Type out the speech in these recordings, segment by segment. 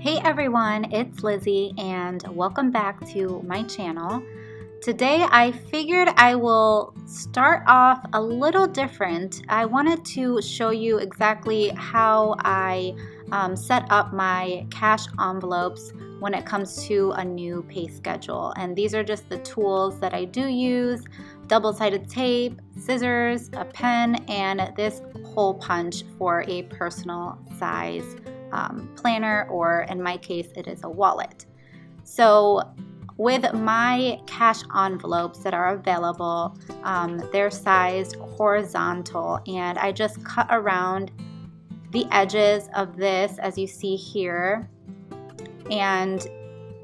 Hey everyone, it's Lizzie and welcome back to my channel. Today I figured I will start off a little different. I wanted to show you exactly how I set up my cash envelopes when it comes to a new pay schedule. And these are just the tools that I do use: double-sided tape, scissors, a pen, and this hole punch for a personal size planner, or in my case, it is a wallet. So with my cash envelopes that are available, they're sized horizontal, and I just cut around the edges of this, as you see here, and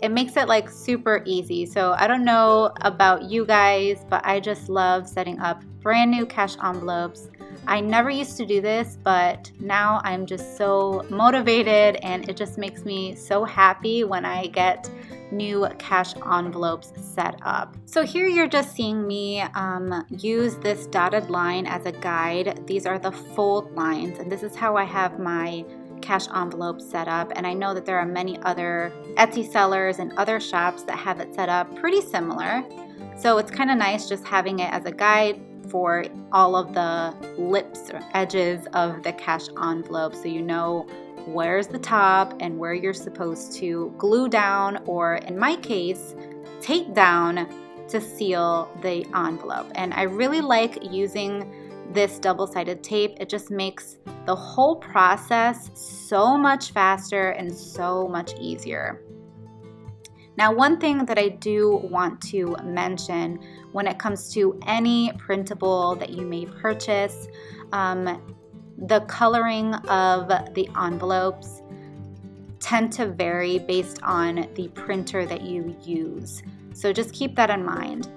it makes it like super easy. So I don't know about you guys, but I just love setting up brand new cash envelopes. I never used to do this, but now I'm just so motivated, and it just makes me so happy when I get new cash envelopes set up. So here you're just seeing me use this dotted line as a guide. These are the fold lines, and this is how I have my cash envelope set up. And I know that there are many other Etsy sellers and other shops that have it set up pretty similar. So it's kind of nice just having it as a guide for all of the lips or edges of the cash envelope, so you know where's the top and where you're supposed to glue down, or in my case, tape down to seal the envelope. And I really like using this double-sided tape. It just makes the whole process so much faster and so much easier. Now, one thing that I do want to mention when it comes to any printable that you may purchase, the coloring of the envelopes tend to vary based on the printer that you use. So just keep that in mind.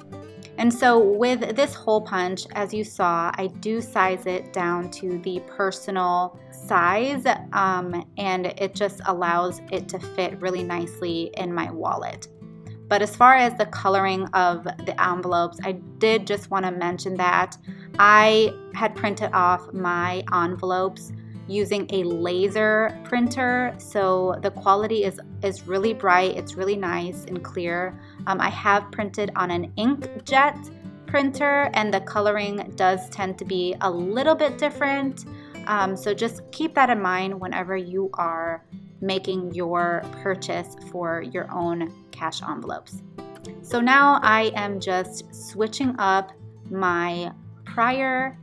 And so with this hole punch, as you saw, I do size it down to the personal size, and it just allows it to fit really nicely in my wallet. But as far as the coloring of the envelopes, I did just want to mention that I had printed off my envelopes using a laser printer, so the quality is really bright. It's really nice and clear. I have printed on an inkjet printer, and the coloring does tend to be a little bit different. So just keep that in mind whenever you are making your purchase for your own cash envelopes. So now I am just switching up my prior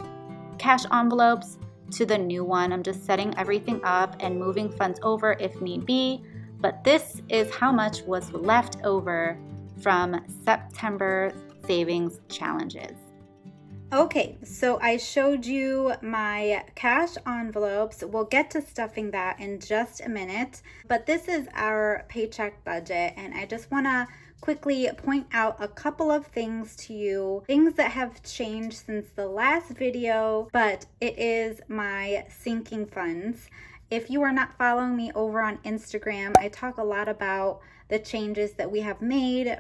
cash envelopes to the new one. I'm just setting everything up and moving funds over if need be. But this is how much was left over from September savings challenges. Okay, so I showed you my cash envelopes. We'll get to stuffing that in just a minute, but this is our paycheck budget, and I just want to quickly point out a couple of things to you, things that have changed since the last video, but it is my sinking funds. If you are not following me over on Instagram, I talk a lot about the changes that we have made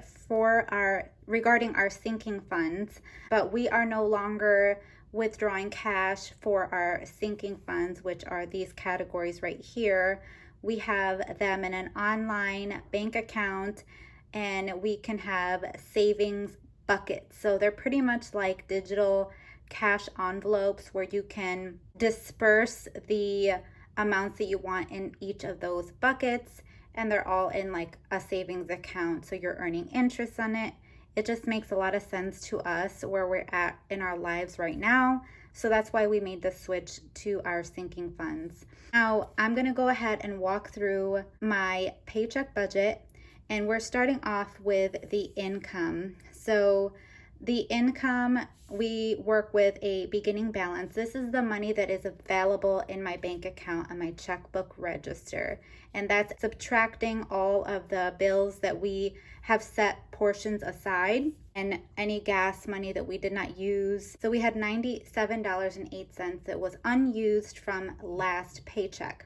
regarding our sinking funds, but we are no longer withdrawing cash for our sinking funds, which are these categories right here. We have them in an online bank account, and we can have savings buckets. So they're pretty much like digital cash envelopes where you can disperse the amounts that you want in each of those buckets, and they're all in like a savings account, so you're earning interest on it. It just makes a lot of sense to us where we're at in our lives right now, so that's why we made the switch to our sinking funds. Now I'm going to go ahead and walk through my paycheck budget, and we're starting off with the income. So the income, we work with a beginning balance. This is the money that is available in my bank account on my checkbook register. And that's subtracting all of the bills that we have set portions aside and any gas money that we did not use. So we had $97.08 that was unused from last paycheck.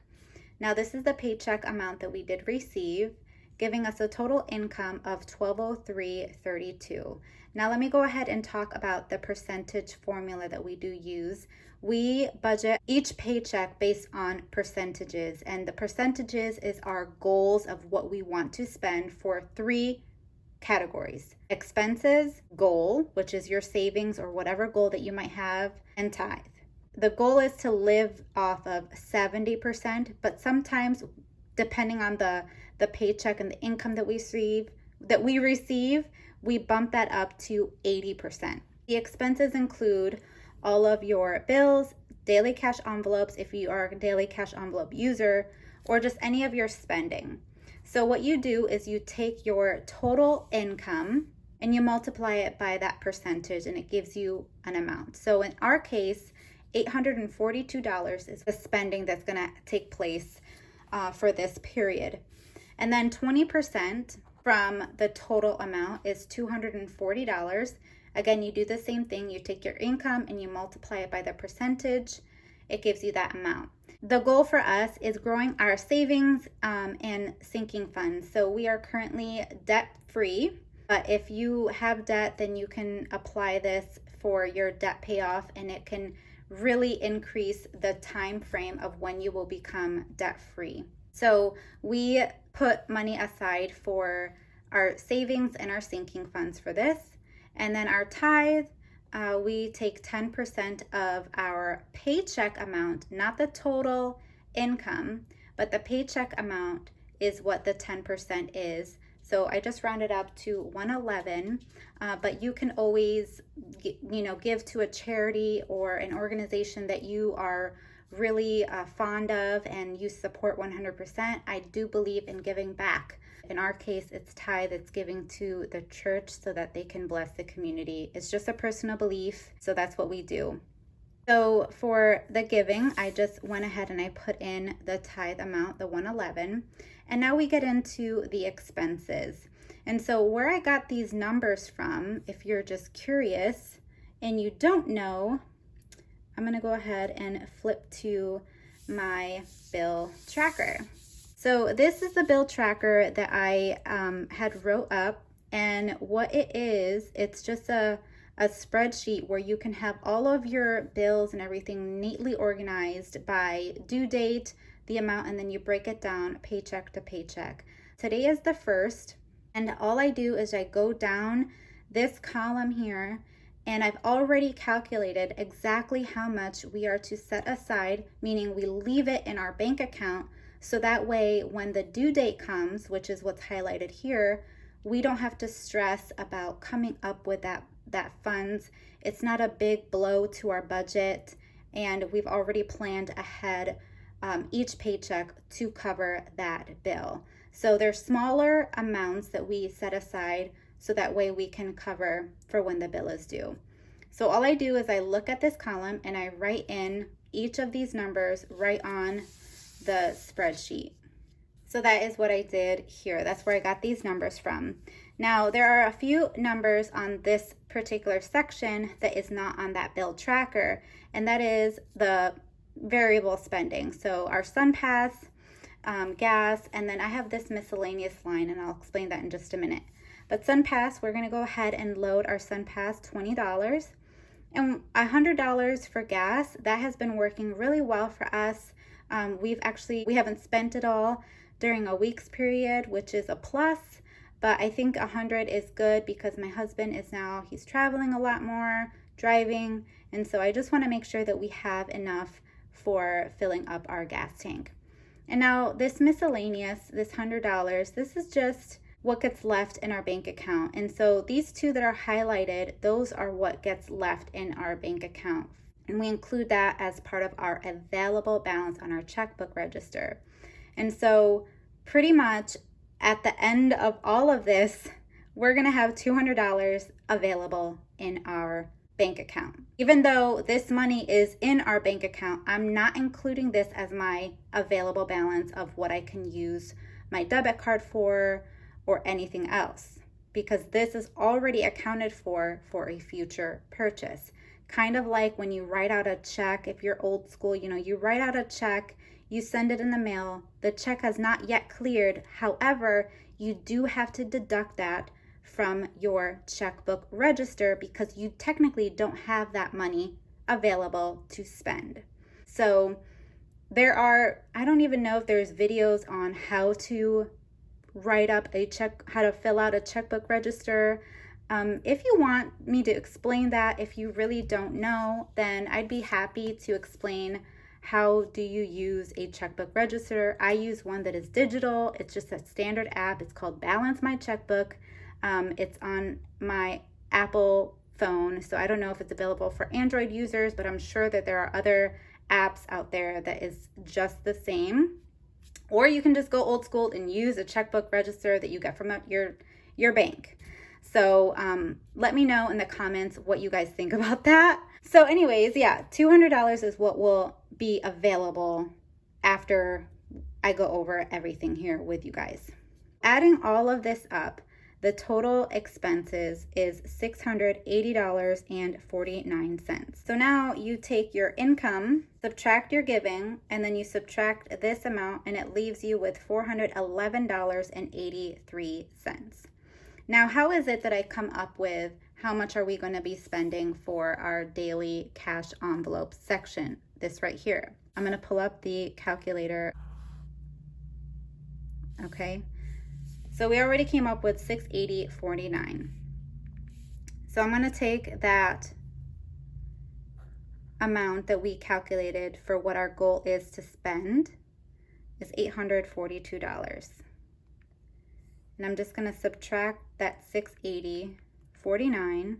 Now this is the paycheck amount that we did receive. giving us a total income of $1,203.32. Now let me go ahead and talk about the percentage formula that we do use. We budget each paycheck based on percentages, and the percentages is our goals of what we want to spend for 3 categories: expenses, goal, which is your savings or whatever goal that you might have, and tithe. The goal is to live off of 70%, but sometimes depending on the paycheck and the income that we receive, we bump that up to 80%. The expenses include all of your bills, daily cash envelopes if you are a daily cash envelope user, or just any of your spending. So what you do is you take your total income and you multiply it by that percentage, and it gives you an amount. So in our case, $842 is the spending that's going to take place for this period. And then 20% from the total amount is $240. Again, you do the same thing. You take your income and you multiply it by the percentage. It gives you that amount. The goal for us is growing our savings and sinking funds. So we are currently debt-free, but if you have debt, then you can apply this for your debt payoff, and it can really increase the time frame of when you will become debt-free. So we put money aside for our savings and our sinking funds for this. And then our tithe, we take 10% of our paycheck amount, not the total income, but the paycheck amount is what the 10% is. So I just rounded up to 111, but you can always, give to a charity or an organization that you are really fond of and you support 100%. I do believe in giving back. In our case, it's tithe. It's giving to the church so that they can bless the community. It's just a personal belief, so that's what we do. So for the giving, I just went ahead and I put in the tithe amount, the 111, and now we get into the expenses. And so where I got these numbers from, if you're just curious and you don't know, I'm going to go ahead and flip to my bill tracker. So this is the bill tracker that I had wrote up, and what it is, it's just a spreadsheet where you can have all of your bills and everything neatly organized by due date, the amount, and then you break it down paycheck to paycheck. Today is the 1st, and all I do is I go down this column here, and I've already calculated exactly how much we are to set aside, meaning we leave it in our bank account. So that way, when the due date comes, which is what's highlighted here, we don't have to stress about coming up with that funds. It's not a big blow to our budget, and we've already planned ahead each paycheck to cover that bill. So there's smaller amounts that we set aside so that way we can cover for when the bill is due. So all I do is I look at this column and I write in each of these numbers right on the spreadsheet. So that is what I did here. That's where I got these numbers from. Now there are a few numbers on this particular section that is not on that bill tracker, and that is the variable spending. So our SunPass, gas, and then I have this miscellaneous line, and I'll explain that in just a minute. But SunPass, we're going to go ahead and load our SunPass $20 and $100 for gas. That has been working really well for us. We haven't spent it all during a week's period, which is a plus, but I think 100 is good because my husband he's traveling a lot more, driving, and so I just want to make sure that we have enough for filling up our gas tank. And now this miscellaneous, this $100, this is just what gets left in our bank account. And so these two that are highlighted, those are what gets left in our bank account. And we include that as part of our available balance on our checkbook register. And so pretty much at the end of all of this, we're going to have $200 available in our bank account. Even though this money is in our bank account, I'm not including this as my available balance of what I can use my debit card for or anything else, because this is already accounted for a future purchase. Kind of like when you write out a check, if you're old school, you write out a check, you send it in the mail. The check has not yet cleared. However, you do have to deduct that from your checkbook register because you technically don't have that money available to spend. So there are, I don't even know if there's videos on how to write up a check, how to fill out a checkbook register. If you want me to explain that, if you really don't know, then I'd be happy to explain how do you use a checkbook register. I use one that is digital. It's just a standard app. It's called Balance My Checkbook. It's on my Apple phone, so I don't know if it's available for Android users, but I'm sure that there are other apps out there that is just the same. Or you can just go old school and use a checkbook register that you get from your bank. So let me know in the comments what you guys think about that. So anyways, yeah, $200 is what will be available after I go over everything here with you guys. Adding all of this up, the total expenses is $680.49. So now you take your income, subtract your giving, and then you subtract this amount, and it leaves you with $411.83. Now, how is it that I come up with how much are we going to be spending for our daily cash envelope section? This right here. I'm going to pull up the calculator. Okay. So we already came up with $680.49. So I'm going to take that amount that we calculated for what our goal is to spend is $842. And I'm just going to subtract that $680.49,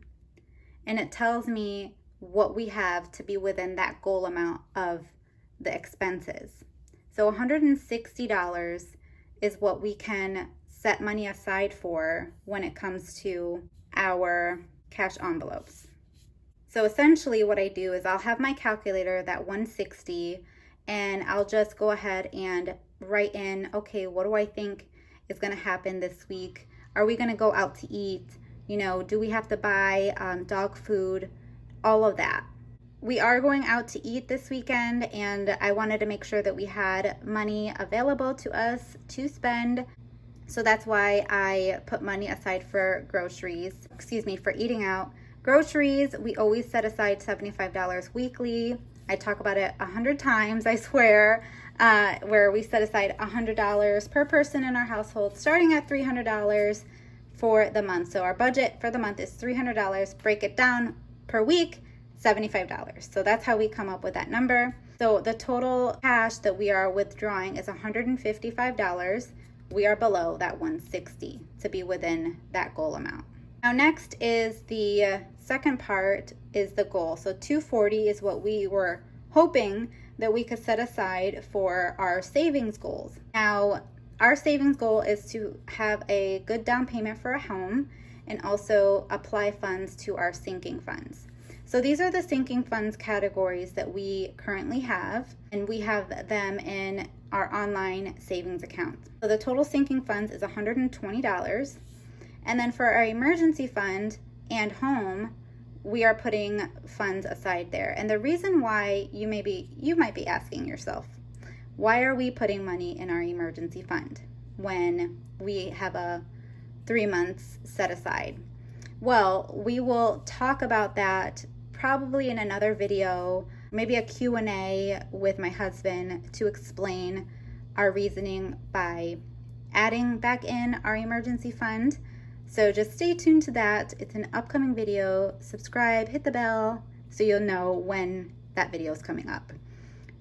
and it tells me what we have to be within that goal amount of the expenses. So $160 is what we can set money aside for when it comes to our cash envelopes. So essentially what I do is I'll have my calculator, that 160, and I'll just go ahead and write in, okay, what do I think is going to happen this week? Are we going to go out to eat? You know, do we have to buy dog food? All of that. We are going out to eat this weekend, and I wanted to make sure that we had money available to us to spend. So that's why I put money aside for groceries, for eating out. Groceries, we always set aside $75 weekly. I talk about it 100 times, I swear, where we set aside $100 per person in our household, starting at $300 for the month. So our budget for the month is $300. Break it down per week, $75. So that's how we come up with that number. So the total cash that we are withdrawing is $155. We are below that 160 to be within that goal amount. Now next is the second part, is the goal. So $240 is what we were hoping that we could set aside for our savings goals. Now our savings goal is to have a good down payment for a home and also apply funds to our sinking funds. So these are the sinking funds categories that we currently have, and we have them in our online savings account. So the total sinking funds is $120. And then for our emergency fund and home, we are putting funds aside there. And the reason why you might be asking yourself, why are we putting money in our emergency fund when we have a 3 months set aside? Well, we will talk about that probably in another video, maybe a Q&A with my husband to explain our reasoning by adding back in our emergency fund. So just stay tuned to that. It's an upcoming video. Subscribe, hit the bell so you'll know when that video is coming up.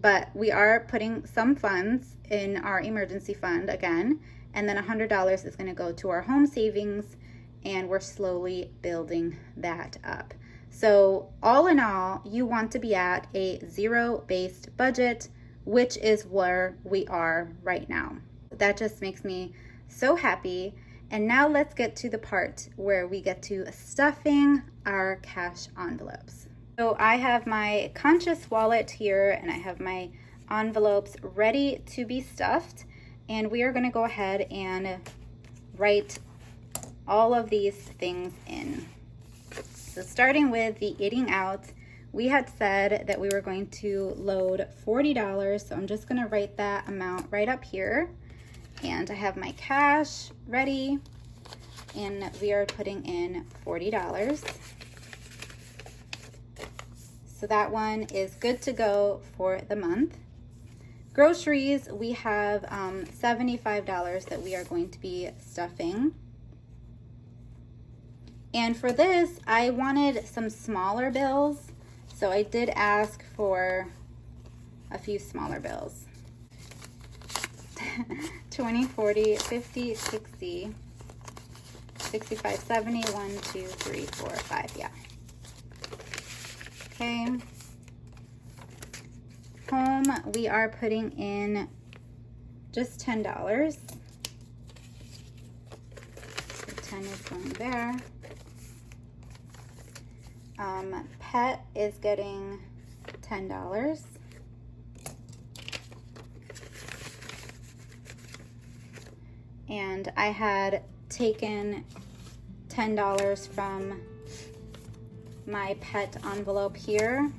But we are putting some funds in our emergency fund again, and then $100 is going to go to our home savings, and we're slowly building that up. So all in all, you want to be at a zero-based budget, which is where we are right now. That just makes me so happy. And now let's get to the part where we get to stuffing our cash envelopes. So I have my conscious wallet here, and I have my envelopes ready to be stuffed. And we are going to go ahead and write all of these things in. So starting with the eating out, we had said that we were going to load $40, so I'm just gonna write that amount right up here. And I have my cash ready, and we are putting in $40. So that one is good to go for the month. Groceries, we have $75 that we are going to be stuffing. And for this, I wanted some smaller bills, so I did ask for a few smaller bills. 20, 40, 50, 60, 65, 70, 1, 2, 3, 4, 5, yeah. Okay. Home, we are putting in just $10. So 10 is going there. Pet is getting $10. And I had taken $10 from my pet envelope here,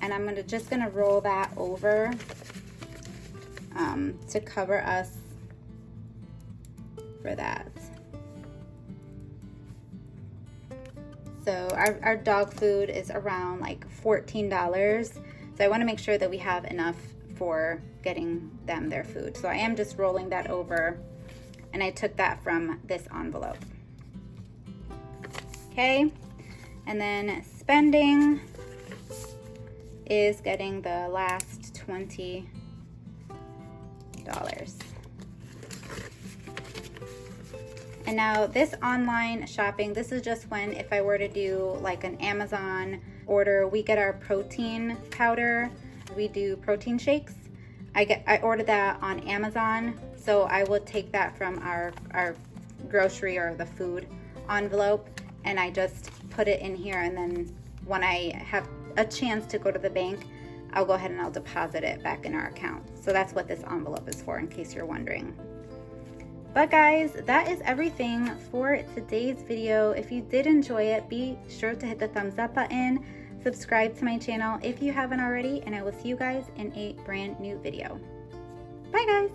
and I'm just gonna roll that over to cover us for that. So our dog food is around like $14. So I want to make sure that we have enough for getting them their food. So I am just rolling that over, and I took that from this envelope. Okay, and then spending is getting the last $20. And now this online shopping, this is just when, if I were to do like an Amazon order, we get our protein powder, we do protein shakes. I ordered that on Amazon, so I will take that from our grocery or the food envelope, and I just put it in here, and then when I have a chance to go to the bank, I'll go ahead and I'll deposit it back in our account. So that's what this envelope is for, in case you're wondering. But guys, that is everything for today's video. If you did enjoy it, be sure to hit the thumbs up button, subscribe to my channel if you haven't already, and I will see you guys in a brand new video. Bye guys!